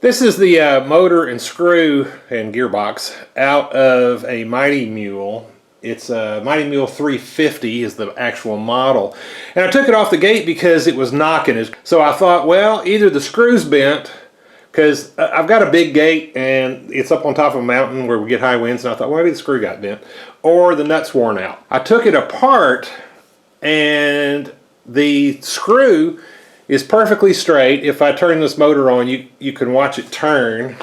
This is the motor and screw and gearbox out of a Mighty Mule. It's a Mighty Mule 350 is the actual model. And I took it off the gate because it was knocking. So I thought, well, either the screw's bent, because I've got a big gate and it's up on top of a mountain where we get high winds, and I thought, well, maybe the screw got bent, or the nut's worn out. I took it apart and the screw is perfectly straight. If I turn this motor on, you can watch it turn. And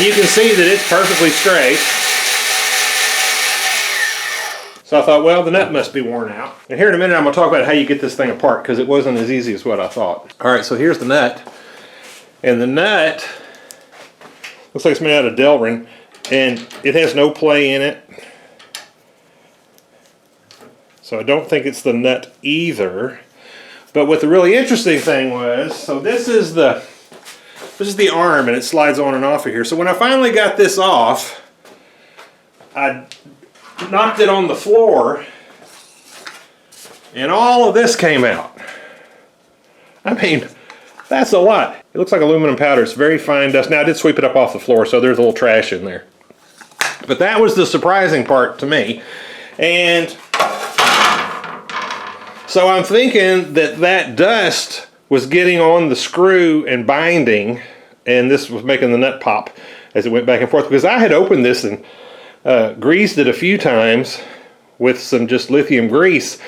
you can see that it's perfectly straight. So I thought, well, the nut must be worn out. And here in a minute, I'm going to talk about how you get this thing apart, because it wasn't as easy as what I thought. All right, so here's the nut. And the nut looks like it's made out of Delrin, and it has no play in it. So I don't think it's the nut either. But what the really interesting thing was, so this is the arm, and it slides on and off of here. So when I finally got this off, I knocked it on the floor, and all of this came out. I mean, that's a lot. It looks like aluminum powder. It's very fine dust. Now, I did sweep it up off the floor, so there's a little trash in there. But that was the surprising part to me. And so I'm thinking that that dust was getting on the screw and binding, and this was making the nut pop as it went back and forth, because I had opened this and greased it a few times with some just lithium grease,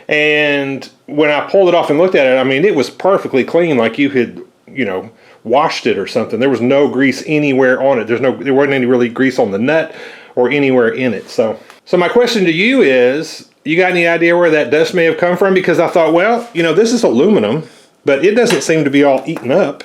and when I pulled it off and looked at it, I mean, it was perfectly clean, like you had, you know, washed it or something. There was no grease anywhere on it. There wasn't any really grease on the nut or anywhere in it. So my question to you is, you got any idea where that dust may have come from? Because I thought, well, you know, this is aluminum, but it doesn't seem to be all eaten up.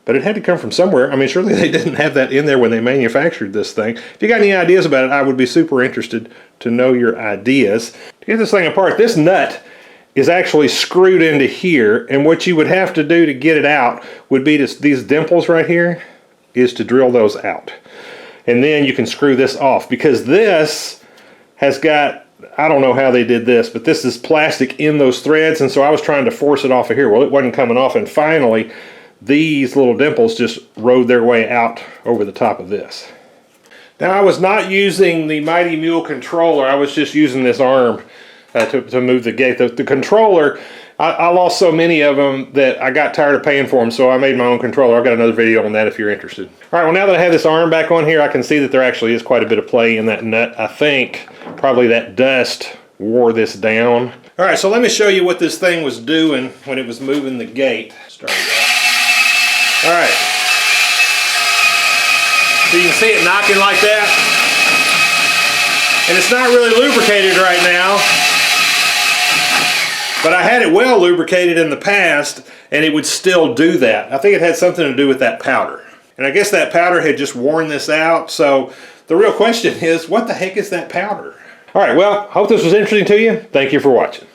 But it had to come from somewhere. I mean, surely they didn't have that in there when they manufactured this thing. If you got any ideas about it, I would be super interested to know your ideas. To get this thing apart, this nut is actually screwed into here, and what you would have to do to get it out would be these dimples right here, is to drill those out. And then you can screw this off, because this has got, I don't know how they did this, but this is plastic in those threads, and so I was trying to force it off of here. Well, it wasn't coming off, and finally these little dimples just rode their way out over the top of this. Now, I was not using the Mighty Mule controller. I was just using this arm to move the gate. The controller, I lost so many of them that I got tired of paying for them, so I made my own controller. I've got another video on that if you're interested. All right, well, now that I have this arm back on here, I can see that there actually is quite a bit of play in that nut. I think probably that dust wore this down. All right, so let me show you what this thing was doing when it was moving the gate. Start it out. All right, so you can see it knocking like that, and it's not really lubricated right now, but I had it well lubricated in the past, and it would still do that. I think it had something to do with that powder, and I guess that powder had just worn this out. So the real question is, what the heck is that powder? All right, well, hope this was interesting to you. Thank you for watching.